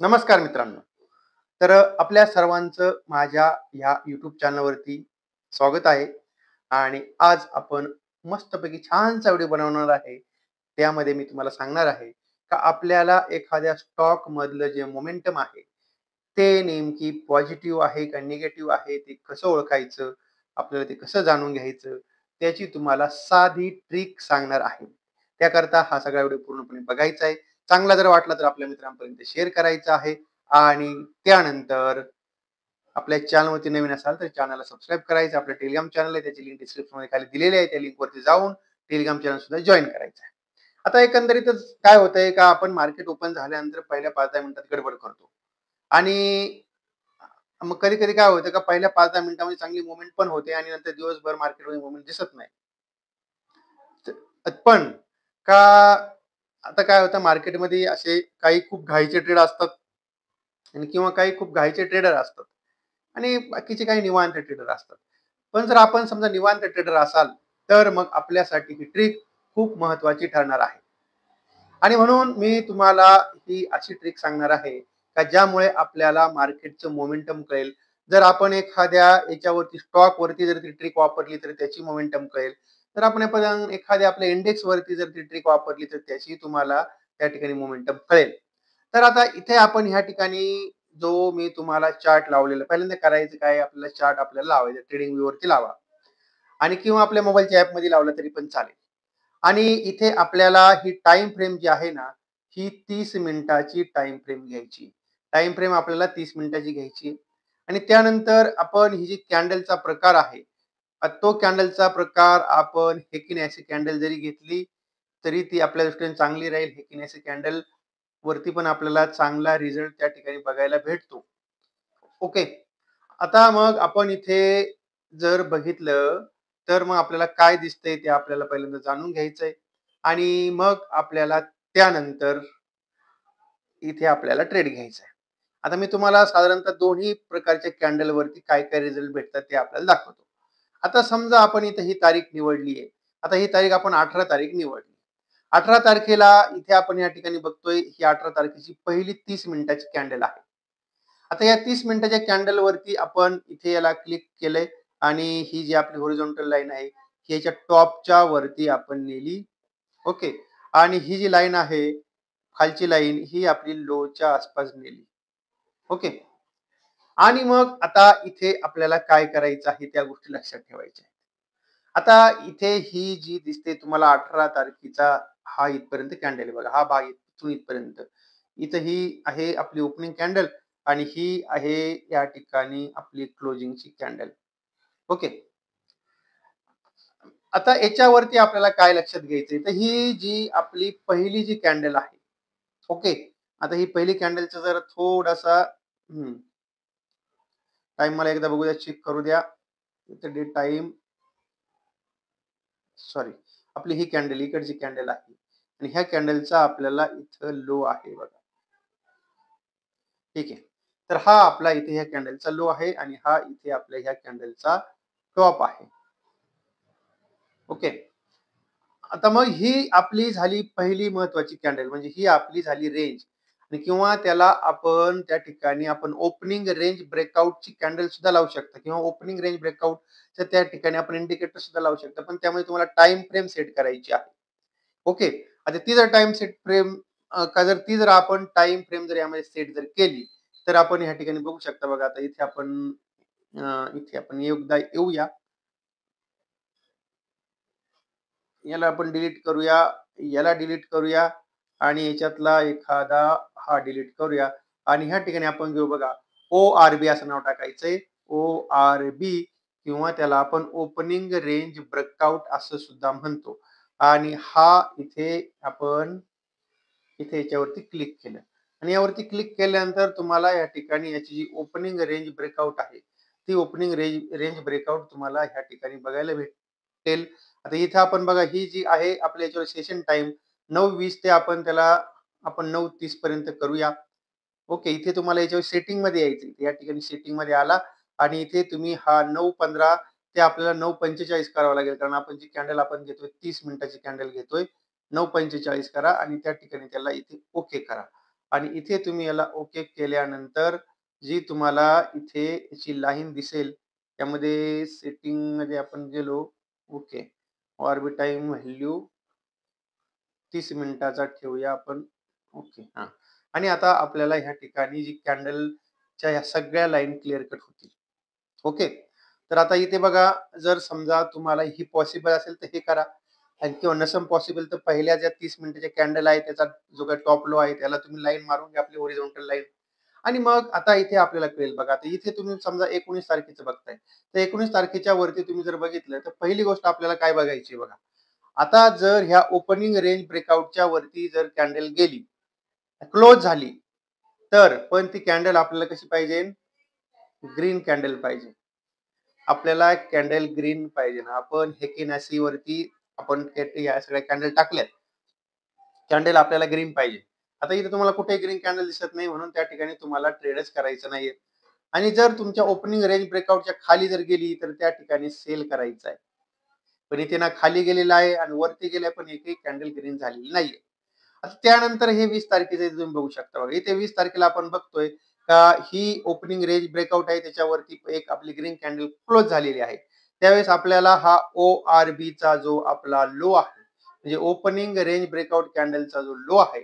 नमस्कार मित्रांनो. आपल्या सर्वांचं माझ्या ह्या YouTube चॅनलवरती स्वागत आहे आणि आज आपण मस्तपैकी छानसा व्हिडिओ बनवणार आहे. त्यामध्ये मी तुम्हाला सांगणार आहे का आपल्याला एखाद्या स्टॉकमधलं जे मोमेंटम आहे, ते नेमकी पॉझिटिव्ह आहे का निगेटिव्ह आहे, ते कसं ओळखायचं, आपल्याला ते कसं जाणून घ्यायचं, त्याची तुम्हाला साधी ट्रिक सांगणार आहे. त्याकरता हा सगळा व्हिडिओ पूर्णपणे बघायचा आहे. चांगला जर वाटला तर आपल्या मित्रांपर्यंत शेअर करायचा आहे आणि त्यानंतर आपल्या चॅनलवरती नवीन असाल तर चॅनलला सबस्क्राईब करायचं. आपलं टेलिग्राम चॅनल आहे, त्याची लिंक डिस्क्रिप्शनमध्ये खाली दिलेली आहे. त्या लिंकवरती जाऊन टेलिग्राम चॅनल सुद्धा जॉइन करायचं आहे. आता एकंदरीतच काय होतंय का आपण मार्केट ओपन झाल्यानंतर पहिल्या 5-10 मिनिटात गडबड करतो आणि मग कधी-कधी काय होतं का पहिल्या 5-10 मिनिटांमध्ये चांगली मूव्हमेंट पण होते आणि नंतर दिवसभर मार्केटमध्ये मूव्हमेंट दिसत नाही. पण का आता काय होतं मार्केटमध्ये असे काही खूप घाईचे ट्रेड असतात आणि किंवा काही खूप घाईचे ट्रेडर असतात आणि बाकीचे काही निवांत ट्रेडर असतात. पण जर आपण समजा निवांत ट्रेडर असाल, तर मग आपल्यासाठी ही ट्रिक खूप महत्त्वाची ठरणार आहे. आणि म्हणून मी तुम्हाला ही अशी ट्रिक सांगणार आहे, का ज्यामुळे आपल्याला मार्केटचं मोमेंटम कळेल. जर आपण एखाद्या याच्यावरती स्टॉकवरती जर ती ट्रिक वापरली, तर त्याची मोमेंटम कळेल. तर आपण एखाद्या आपल्या इंडेक्सवरती जर ती ट्रिक वापरली, तर त्याची तुम्हाला त्या ठिकाणी मोमेंटम कळेल. तर आता इथे आपण ह्या ठिकाणी जो मी तुम्हाला चार्ट लावलेला पहिल्यांदा करायचं काय आपल्याला चार्ट आपल्याला लावायचा ट्रेडिंग व्ह्यूवरती लावा आणि किंवा आपल्या मोबाईलच्या ॲपमध्ये लावला तरी पण चालेल. आणि इथे आपल्याला ही टाईम फ्रेम जी आहे ना, ही 30 मिनिटाची टाईम फ्रेम घ्यायची. टाईम फ्रेम आपल्याला 30 मिनिटाची घ्यायची आणि त्यानंतर आपण ही जी कॅन्डलचा प्रकार आहे, तो कॅन्डलचा प्रकार आपण हेकिन्यासी कॅन्डल जरी घेतली, तरी ती आपल्या दृष्टीने चांगली राहील. हेकिन्यासी कॅन्डल वरती पण आपल्याला चांगला रिझल्ट त्या ठिकाणी बघायला भेटतो. ओके. आता मग आपण इथे जर बघितलं, तर मग आपल्याला काय दिसतंय ते आपल्याला पहिल्यांदा जाणून घ्यायचंय आणि मग आपल्याला त्यानंतर इथे आपल्याला ट्रेड घ्यायचा आहे. आता मी तुम्हाला साधारणतः दोन्ही प्रकारच्या कॅन्डलवरती काय-काय रिझल्ट भेटतात ते आपल्याला दाखवतो. आता समजा आपण इथे ही तारीख निवडली आहे. आता ही तारीख आपण 18 तारीख निवडली. 18 तारखेला इथे आपण या ठिकाणी बघतोय ही 18 तारखेची पहिली 30 मिनिटाची कॅन्डल आहे. आता या 30 मिनिटाच्या कॅन्डलवरती आपण इथे याला क्लिक केलंय आणि ही जी आपली हॉरिझॉन्टल लाईन आहे, ही याच्या टॉपच्या वरती आपण नेली. ओके. आणि ही जी लाईन आहे, खालची लाईन ही आपली लोच्या आसपास नेली. ओके. आणि मग आता इथे आपल्याला काय करायचं आहे त्या गोष्टी लक्षात ठेवायच्या आहेत. आता इथे ही जी दिसते तुम्हाला 18 तारखेचा हा इथपर्यंत कॅन्डल आहे बघा. हा भाग इथून इथपर्यंत. इथं ही आहे आपली ओपनिंग कॅन्डल आणि ही आहे या ठिकाणी आपली क्लोजिंगची कॅन्डल. ओके. आता याच्यावरती आपल्याला काय लक्षात घ्यायचंय, तर ही जी आपली पहिली जी कॅन्डल आहे. ओके. आता ही पहिली कॅन्डलचा जरा थोडासा टाईम मला एकदा बघू द्या, चेक करू द्या. इथे डे टाईम सॉरी. आपली ही कॅन्डल इकडची कॅन्डल आहे आणि ह्या कॅन्डलचा आपल्याला इथं लो आहे बघा. ठीक आहे. तर हा आपला इथे ह्या कॅन्डलचा लो आहे आणि हा इथे आपल्या ह्या कॅन्डलचा टॉप आहे. ओके. आता मग ही आपली झाली पहिली महत्वाची कॅन्डल म्हणजे ही आपली झाली रेंज आणि किंवा त्याला आपण त्या ठिकाणी आपण ओपनिंग रेंज ब्रेकआउटची कॅन्डल सुद्धा लावू शकता किंवा ओपनिंग रेंज ब्रेकआउटच्या त्या ठिकाणी आपण इंडिकेटर सुद्धा लावू शकता. पण त्यामध्ये तुम्हाला टाईम फ्रेम सेट करायची आहे. ओके. आता ती जर टाईम सेट फ्रेम का जर ती जर आपण टाईम फ्रेम जर यामध्ये सेट जर केली, तर आपण ह्या ठिकाणी बघू शकता बघा आता इथे आपण एकदा येऊया. याला आपण डिलीट करूया, याला डिलीट करूया आणि याच्यातला एखादा हा डिलीट करूया आणि ह्या ठिकाणी आपण घेऊ बघा ORB असं नाव टाकायचंय. ORB किंवा त्याला आपण ओपनिंग रेंज ब्रेकआउट असं सुद्धा म्हणतो आणि हा आपण इथे याच्यावरती क्लिक केलं आणि यावरती क्लिक केल्यानंतर तुम्हाला या ठिकाणी याची जी ओपनिंग रेंज ब्रेकआउट आहे, ती ओपनिंग रेंज रेंज ब्रेकआउट तुम्हाला ह्या ठिकाणी बघायला भेटेल. आता इथे आपण बघा ही जी आहे आपल्या याच्यावर सेशन टाइम 9:20 ते आपण 9:30 पर्यंत करूया. ओके. इथे तुम्हाला याच्यावर सेटिंगमध्ये यायचं या ठिकाणी सेटिंगमध्ये आला आणि इथे तुम्ही हा 9:15 ते आपल्याला 9:45 करावं लागेल कारण आपण जी कॅन्डल आपण घेतोय 30 मिनिटाची कॅन्डल घेतोय. 9:45 करा आणि त्या ठिकाणी त्याला इथे ओके करा. आणि इथे तुम्ही याला ओके केल्यानंतर जी तुम्हाला इथे याची लाईन दिसेल, त्यामध्ये सेटिंगमध्ये आपण गेलो. ओके. ऑर्बिट टाईम व्हॅल्यू 30 मिनिटाचा ठेवूया आपण. ओके. हां. आणि आता आपल्याला ह्या ठिकाणी जी कॅन्डलच्या ह्या सगळ्या लाईन क्लिअर कट होतील. ओके. तर आता इथे बघा, जर समजा तुम्हाला ही पॉसिबल असेल तर हे करा आणि किंवा नसेल पॉसिबल तर पहिल्या ज्या 30 मिनिटाच्या कॅन्डल आहे त्याचा जो काही टॉप लो आहे त्याला तुम्ही लाईन मारून घ्या, आपली हॉरिझॉन्टल लाईन. आणि मग आता इथे आपल्याला कळेल बघा. आता इथे तुम्ही समजा 19 तारखेचं बघताय. तर 19 तारखेच्या वरती तुम्ही जर बघितलं तर पहिली गोष्ट आपल्याला काय बघायची आहे बघा. आता जर ह्या ओपनिंग रेंज ब्रेकआउटच्या वरती जर कॅन्डल गेली, क्लोज झाली, तर पण ती कॅन्डल आपल्याला कशी पाहिजे? ग्रीन कॅन्डल पाहिजे. आपल्याला कॅन्डल ग्रीन पाहिजे ना. आपण हेकिनासी वरती आपण या सगळ्या कॅन्डल टाकल्यात. कॅन्डल आपल्याला ग्रीन पाहिजे. आता इथे तुम्हाला कुठेही ग्रीन कॅन्डल दिसत नाही, म्हणून त्या ठिकाणी तुम्हाला ट्रेडच करायचं नाहीये. आणि जर तुमच्या ओपनिंग रेंज ब्रेकआउटच्या खाली जर गेली तर त्या ठिकाणी सेल करायचं आहे. पण इथे ना खाली गेलेला आहे आणि वरती गेलाय, पण एकही कॅन्डल ग्रीन झालेली नाहीये. आता त्यानंतर हे 20 तारखेचं तुम्ही बघू शकता बघा. इथे 20 तारखेला आपण बघतोय का ही ओपनिंग रेंज ब्रेकआउट आहे, त्याच्यावरती एक आपली ग्रीन कॅन्डल क्लोज झालेली आहे. त्यावेळेस आपल्याला हा ORB चा जो आपला लो आहे, म्हणजे ओपनिंग रेंज ब्रेकआउट कॅन्डलचा जो लो आहे,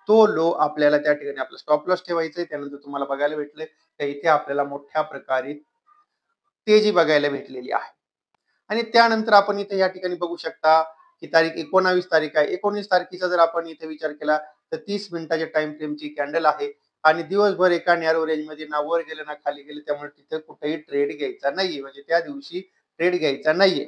तो लो आपल्याला त्या ठिकाणी आपला स्टॉप लॉस ठेवायचा आहे. त्यानंतर तुम्हाला बघायला भेटलंय तर इथे आपल्याला मोठ्या प्रकारे तेजी बघायला भेटलेली आहे. आणि त्यानंतर आपण इथे या ठिकाणी बघू शकता की तारीख 19 तारीख आहे. 19 तारखेचा जर आपण इथे विचार केला तर 30 मिनिटाच्या टाइम फ्रेमची कॅन्डल आहे आणि दिवसभर एका नॅरो रेंजमध्ये ना वर गेले ना खाली गेले, त्यामुळे तिथे कुठेही ट्रेड घ्यायचा नाहीये, म्हणजे त्या दिवशी ट्रेड घ्यायचा नाहीये.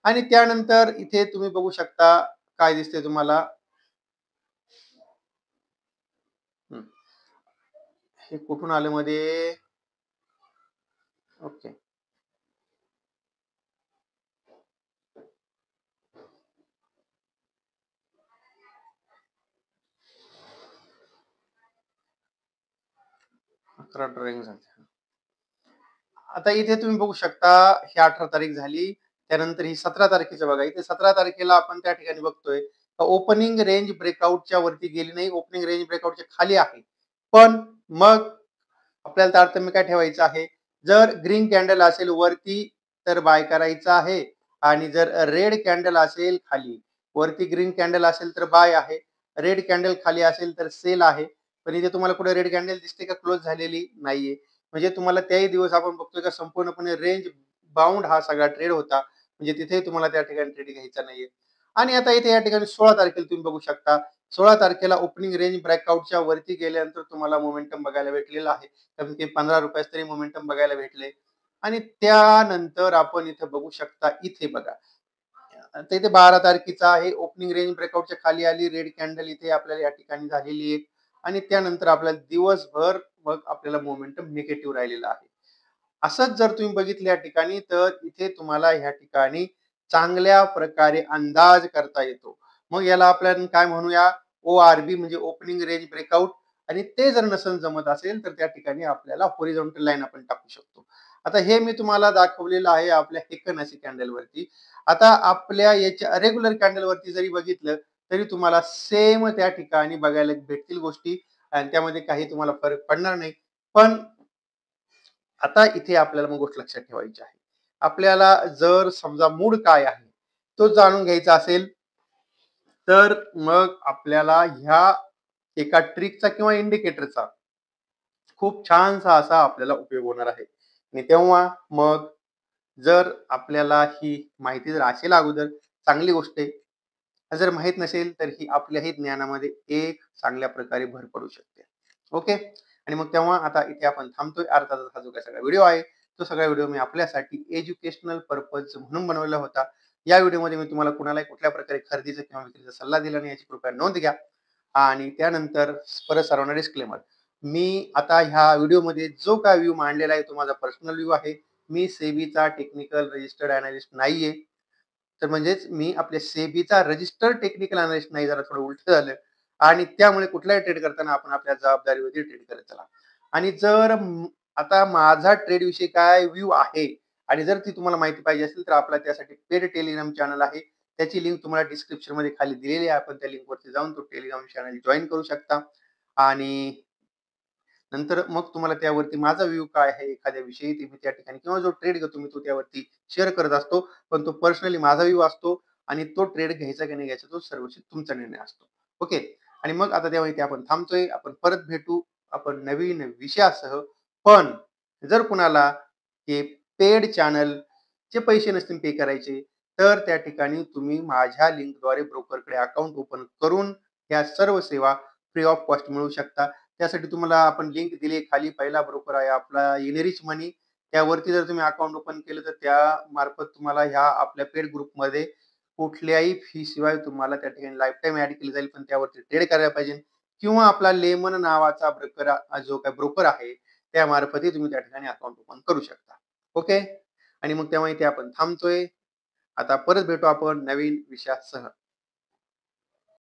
आणि त्यानंतर इथे तुम्ही बघू शकता काय दिसते तुम्हाला. हं. हे कुठून आलं मध्ये? ओके. 11 ड्रॉइंग झाले. आता इथे तुम्ही बघू शकता, ही 18 तारीख झाली. त्यानंतर ही 17 तारखेचं बघा. इथे 17 तारखेला आपण त्या ठिकाणी बघतोय, ओपनिंग रेंज ब्रेकआउटच्या वरती गेली नाही. ओपनिंग रेंज ब्रेकआउटच्या खाली आहे. पण मग आपल्याला तारतम्य काय ठेवायचं आहे? जर ग्रीन कॅन्डल असेल वरती तर बाय करायचं आहे आणि जर रेड कॅन्डल असेल खाली, वरती ग्रीन कॅन्डल असेल तर बाय आहे. रेड कॅन्डल खाली असेल तर सेल आहे. पण इथे तुम्हाला कुठे रेड कॅन्डल दिसते का क्लोज झालेली? नाहीये. म्हणजे तुम्हाला त्याही दिवस आपण बघतोय का संपूर्णपणे रेंज बाउंड हा सगळा ट्रेड होता. म्हणजे तिथेही तुम्हाला त्या ठिकाणी ट्रेड घ्यायचा नाहीये. आणि आता इथे या ठिकाणी 16 तारखेला तुम्ही बघू शकता. 16 तारखेला ओपनिंग रेंज ब्रेकआउटच्या वरती गेल्यानंतर तुम्हाला मोमेंटम बघायला भेटलेला आहे. कमीत कमी ₹15 तरी मोमेंटम बघायला भेटले. आणि त्यानंतर आपण इथे बघू शकता, इथे बघा. आता इथे 12 तारखेचा आहे. ओपनिंग रेंज ब्रेकआउटच्या खाली आली. रेड कॅन्डल इथे आपल्याला या ठिकाणी झालेली आहे. आणि त्यानंतर आपल्याला दिवसभर मग आपल्याला मोमेंटम निगेटिव्ह राहिलेला आहे. असंच जर तुम्ही बघितलं या ठिकाणी तर इथे तुम्हाला ह्या ठिकाणी चांगल्या प्रकारे अंदाज करता येतो. मग याला आपण काय म्हणूया? ORB म्हणजे ओपनिंग रेंज ब्रेकआउट. आणि ते जर नसेल जमत असेल तर त्या ठिकाणी आपल्याला हॉरिझॉन्टल लाईन आपण टाकू शकतो. आता हे मी तुम्हाला दाखवलेलं आहे आपल्या हेकनाशी कॅन्डल वरती. आता आपल्या याच्या रेग्युलर कॅन्डल वरती जरी बघितलं तरी तुम्हाला सेम त्या ठिकाणी बघायला भेटतील गोष्टी आणि त्यामध्ये काही तुम्हाला फरक पडणार नाही. पण आता इथे आपल्याला मग गोष्ट लक्षात ठेवायची आहे. आपल्याला जर समजा मूड काय आहे, तो जाणून घ्यायचा असेल, तर मग आपल्याला ह्या एका ट्रिकचा किंवा इंडिकेटरचा खूप छानसा असा आपल्याला उपयोग होणार आहे. आणि तेव्हा मग जर आपल्याला ही माहिती जर असेल अगोदर, चांगली गोष्ट आहे. जर माहीत नसेल तर ही आपल्याही ज्ञानामध्ये एक चांगल्या प्रकारे भर पडू शकते. ओके. आणि मग तेव्हा आता इथे आपण थांबतोय. अर्थातच हा जो काही सगळा व्हिडिओ आहे, तो सगळा व्हिडिओ मी आपल्यासाठी एज्युकेशनल पर्पज म्हणून बनवला होता. या व्हिडिओमध्ये मी तुम्हाला कुणालाही कुठल्या प्रकारे खरेदीचा किंवा विक्रीचा सल्ला दिला नाही, याची कृपया नोंद घ्या. आणि त्यानंतर परत सर्वांना डिस्क्लेमर. मी आता ह्या व्हिडिओमध्ये जो काही व्ह्यू मांडलेला आहे तो माझा पर्सनल व्ह्यू आहे. मी सेबीचा टेक्निकल रजिस्टर्ड अॅनालिस्ट नाहीये. तर म्हणजेच मी आपल्या सेबीचा रजिस्टर्ड टेक्निकल अॅनालिस्ट नाही, जरा थोडं उलट झालं. आणि त्यामुळे कुठलाही ट्रेड करताना आपण आपल्या जबाबदारीवरती ट्रेड करत चला. आणि जर आता माझा ट्रेड विषयी काय व्ह्यू आहे आणि जर ती तुम्हाला माहिती पाहिजे असेल तर आपला त्यासाठी पेड टेलिग्राम चॅनल आहे. त्याची लिंक तुम्हाला डिस्क्रिप्शन मध्ये खाली दिलेली आहे. आपण त्या लिंकवरती जाऊन तो टेलिग्राम चॅनल जॉईन करू शकता. आणि नंतर मग तुम्हाला त्यावरती माझा व्ह्यू काय आहे एखाद्या विषयी ते मी त्या ठिकाणी किंवा जो ट्रेड घेतो मी तो त्यावरती शेअर करत असतो. पण तो पर्सनली माझा व्ह्यू असतो आणि तो ट्रेड घ्यायचा की नाही घ्यायचा तो सर्वस्वी तुमचा निर्णय असतो. ओके. आणि मग आता तेव्हा इथे आपण थांबतोय. आपण परत भेटू. आपण नवीन विषयासह. पण जर कुणाला हे पेड चॅनलचे पैसे नसतील पे करायचे, तर त्या ठिकाणी तुम्ही माझ्या लिंकद्वारे ब्रोकरकडे अकाउंट ओपन करून ह्या सर्व सेवा फ्री ऑफ कॉस्ट मिळवू शकता. त्यासाठी तुम्हाला आपण लिंक दिली खाली पहिला ब्रोकर आहे आपला इनरिच मनी. त्यावरती जर तुम्ही अकाउंट ओपन केलं तर त्या मार्फत तुम्हाला ह्या आपल्या पेड ग्रुपमध्ये कुठल्याही फी शिवाय तुम्हाला त्या ठिकाणी लाईफटाईम ऍड केली जाईल. पण त्यावरती ट्रेड करायला पाहिजे किंवा आपला लेमन नावाचा ब्रोकर जो काही ब्रोकर आहे त्या मार्फतही तुम्ही त्या ठिकाणी अकाउंट ओपन करू शकता. ओके. आणि मग तेव्हा इथे आपण थांबतोय. आता परत भेटू आपण नवीन विषयासह.